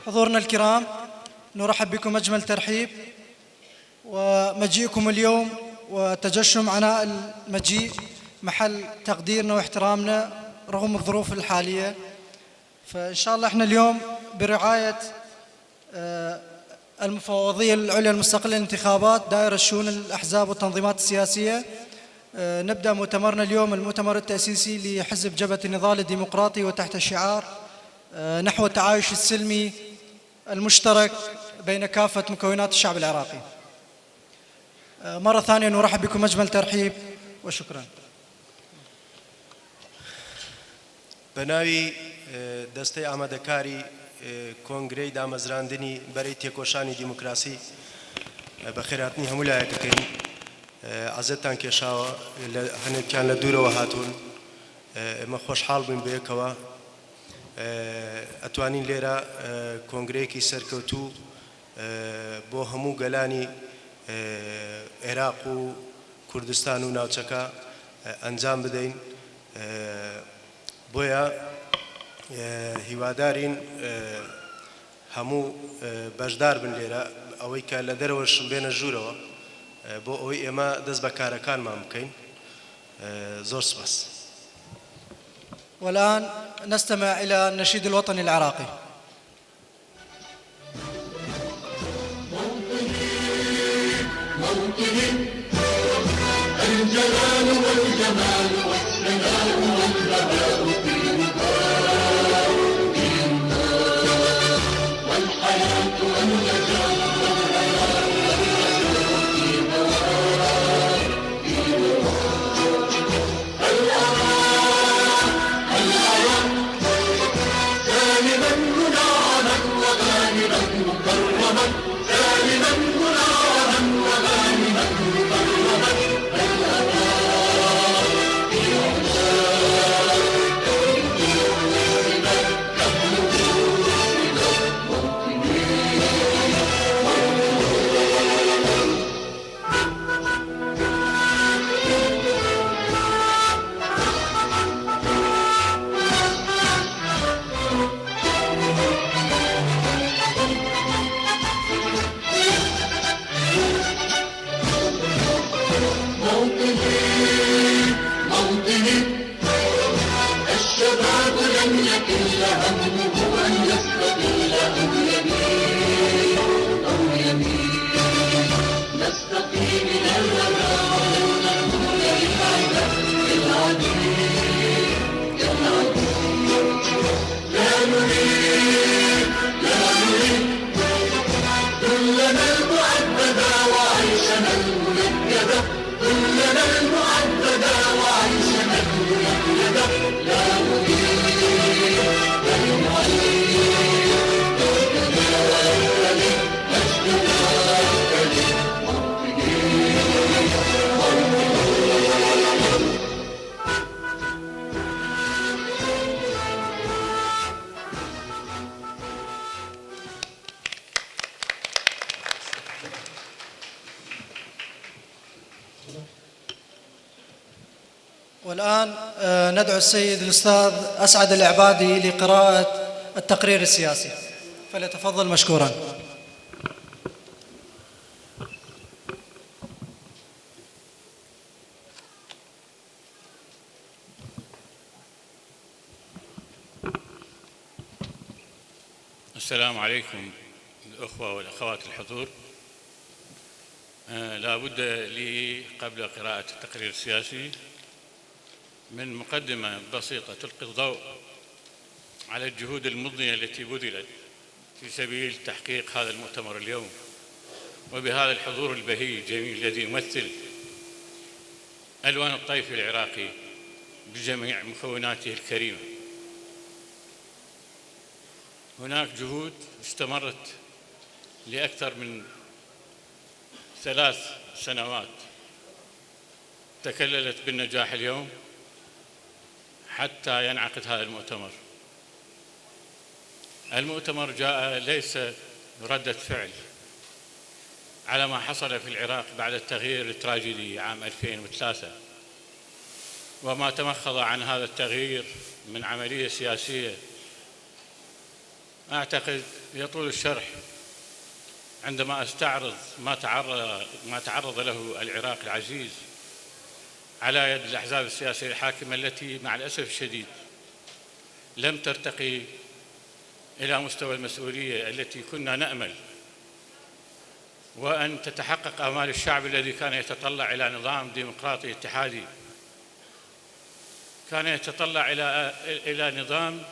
حضورنا الكرام، نرحب بكم أجمل ترحيب، ومجيئكم اليوم وتجشم عناء المجيء محل تقديرنا واحترامنا رغم الظروف الحالية. فإن شاء الله احنا اليوم برعاية المفوضية العليا المستقلة للانتخابات دائرة شؤون الأحزاب والتنظيمات السياسية نبدأ مؤتمرنا اليوم، المؤتمر التأسيسي لحزب جبهة النضال الديمقراطي، وتحت شعار نحو التعايش السلمي المشترك بين كافة مكونات الشعب العراقي. مرة ثانية نرحب بكم أجمل ترحيب وشكرا. بناوی دەستەی ئامادەکاری کۆنگرەی دامەزراندنی بەرەی تێکۆشانی دیموکراسی بە خێراتنی هەموو لایەکەکەین. عەزەتان کێشاوە، هەنێکیان لە دوورەوە هاتوون، ئێمە خۆشحاڵ بووین بەیەکەوە ئەتوانین لێرە کۆنگرەیەکی سەرکەوتوو بۆ هەموو گەلانی عێراق و کوردستان و ناوچەکە ئەنجام بدەین. بۆیە هیوادارین هەموو بەشدار بن لێرە، ئەوەی کە لە دەرەوەش بێنە ژوورەوە بۆ ئەوەی ئێمە دەست بە کارەکانمان بکەین. زۆر سپاس. والآن نستمع إلى النشيد الوطني العراقي. موطني الجلال والجمال والسلام والبهاء في رضاه والحياة والنجاة والحياة في هواه سالما منعما وغانما مكرما، سالما منعما وغانما مكرما، الشباب لم يكن همه أن يستقيل أو يميل أو يميل، نستقي من الردى ونقول للعباد كالعديد كالعديد. لا نريد كلنا المعبدة وعيشنا المنكدة، كلنا المعبدة وعيشنا المنكدة. لا والآن ندعو السيد الأستاذ أسعد العبادي لقراءة التقرير السياسي، فليتفضل مشكورا. السلام عليكم الأخوة والأخوات الحضور. لا بد لي قبل قراءة التقرير السياسي من مقدمة بسيطة تلقي الضوء على الجهود المضنية التي بذلت في سبيل تحقيق هذا المؤتمر اليوم، وبهذا الحضور البهي الجميل الذي يمثل ألوان الطيف العراقي بجميع مكوناته الكريمة. هناك جهود استمرت لأكثر من 3 سنوات تكللت بالنجاح اليوم حتى ينعقد هذا المؤتمر. المؤتمر جاء ليس ردة فعل على ما حصل في العراق بعد التغيير التراجيدي عام 2003 وما تمخض عن هذا التغيير من عملية سياسية أعتقد يطول الشرح عندما أستعرض ما تعرض له العراق العزيز على يد الأحزاب السياسية الحاكمة التي مع الأسف الشديد لم ترتقي إلى مستوى المسؤولية التي كنا نأمل، وأن تتحقق آمال الشعب الذي كان يتطلع إلى نظام ديمقراطي اتحادي، كان يتطلع إلى نظام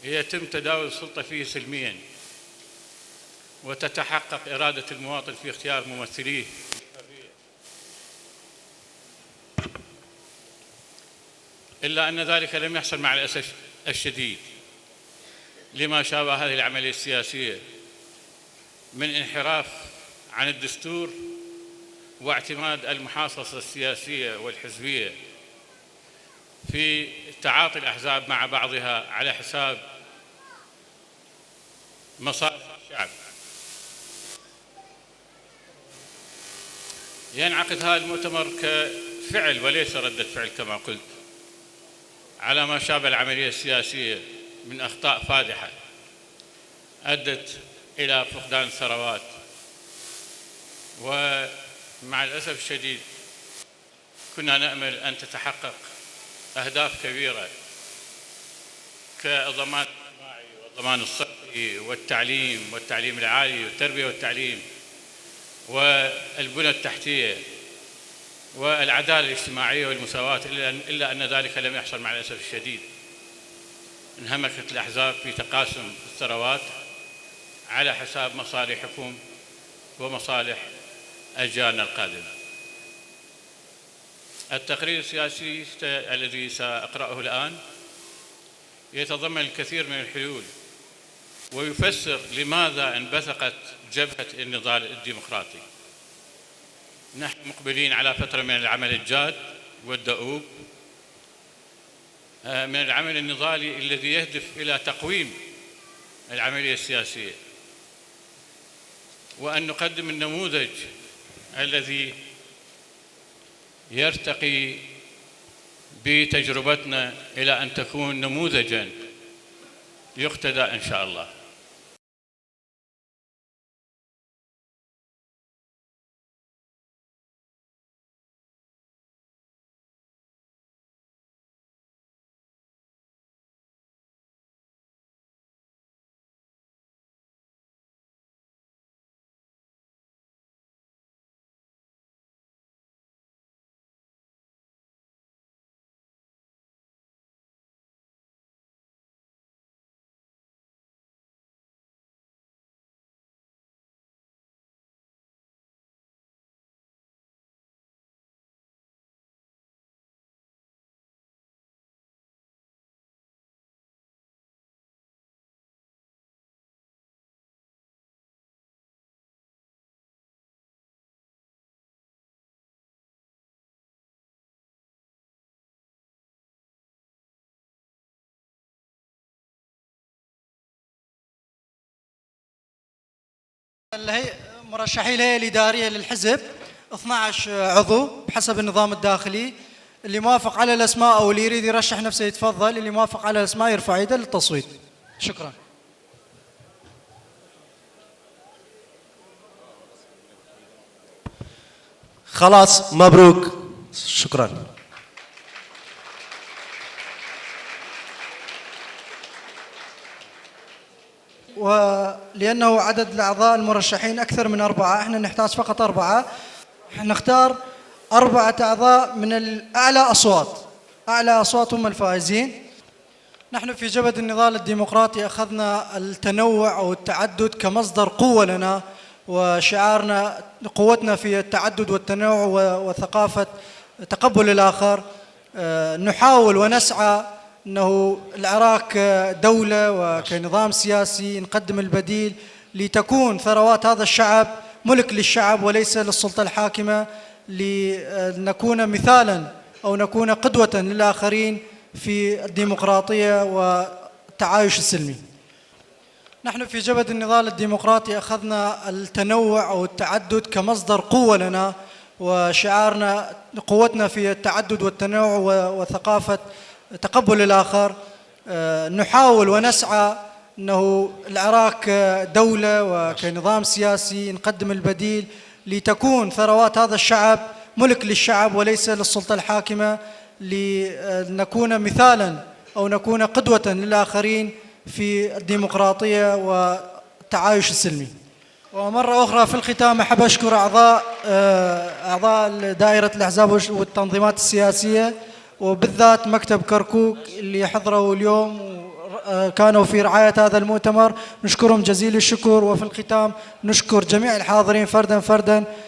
يتم تداول السلطة فيه سلمياً، وتتحقق إرادة المواطن في اختيار ممثليه. إلا أن ذلك لم يحصل مع الأسف الشديد لما شابه هذه العملية السياسية من انحراف عن الدستور واعتماد المحاصصة السياسية والحزبية في تعاطي الأحزاب مع بعضها على حساب مصالح الشعب. ينعقد هذا المؤتمر كفعل وليس ردة فعل كما قلت على ما شابه العملية السياسية من أخطاء فادحة أدت إلى فقدان ثروات، ومع الأسف الشديد كنا نأمل أن تتحقق أهداف كبيرة كالضمان الاجتماعي والضمان الصحي والتعليم العالي والتربية والتعليم والبنى التحتية والعدالة الاجتماعية والمساواة، إلا أن ذلك لم يحصل مع الأسف الشديد. انهمكت الأحزاب في تقاسم الثروات على حساب مصالحكم ومصالح أجيالنا القادمة. التقرير السياسي الذي سأقرأه الآن يتضمن الكثير من الحلول ويفسر لماذا انبثقت جبهة النضال الديمقراطي. نحن مقبلين على فترة من العمل الجاد والدؤوب، من العمل النضالي الذي يهدف إلى تقويم العملية السياسية، وأن نقدم النموذج الذي يرتقي بتجربتنا إلى أن تكون نموذجاً يقتدى إن شاء الله. مرشحي الهيئة الإدارية للحزب 12 عضو بحسب النظام الداخلي. اللي موافق على الأسماء أو اللي يريد يرشح نفسه يتفضل، اللي موافق على الأسماء يرفع يده للتصويت. شكرا. خلاص مبروك. شكرا. ولأنه عدد الأعضاء المرشحين أكثر من 4، احنا نحتاج فقط 4. نختار 4 أعضاء من أعلى أصوات هم الفائزين. نحن في جبهة النضال الديمقراطي أخذنا التنوع أو التعدد كمصدر قوة لنا، وشعارنا قوتنا في التعدد والتنوع وثقافة تقبل الآخر. نحاول ونسعى أنه العراق كدولة وكنظام سياسي نقدم البديل لتكون ثروات هذا الشعب ملك للشعب وليس للسلطة الحاكمة، لنكون مثالا أو نكون قدوة للآخرين في الديمقراطية والتعايش السلمي. نحن في جبهة النضال الديمقراطي أخذنا التنوع أو التعدد كمصدر قوة لنا، وشعارنا قوتنا في التعدد والتنوع وثقافة تقبل الآخر. نحاول ونسعى أنه العراق كدولة وكنظام سياسي نقدم البديل لتكون ثروات هذا الشعب ملك للشعب وليس للسلطة الحاكمة، لنكون مثالا أو نكون قدوة للآخرين في الديمقراطية والتعايش السلمي. ومرة أخرى في الختام أحب أشكر أعضاء دائرة الأحزاب والتنظيمات السياسية وبالذات مكتب كركوك اللي حضروا اليوم كانوا في رعاية هذا المؤتمر، نشكرهم جزيل الشكر. وفي الختام نشكر جميع الحاضرين فردا فردا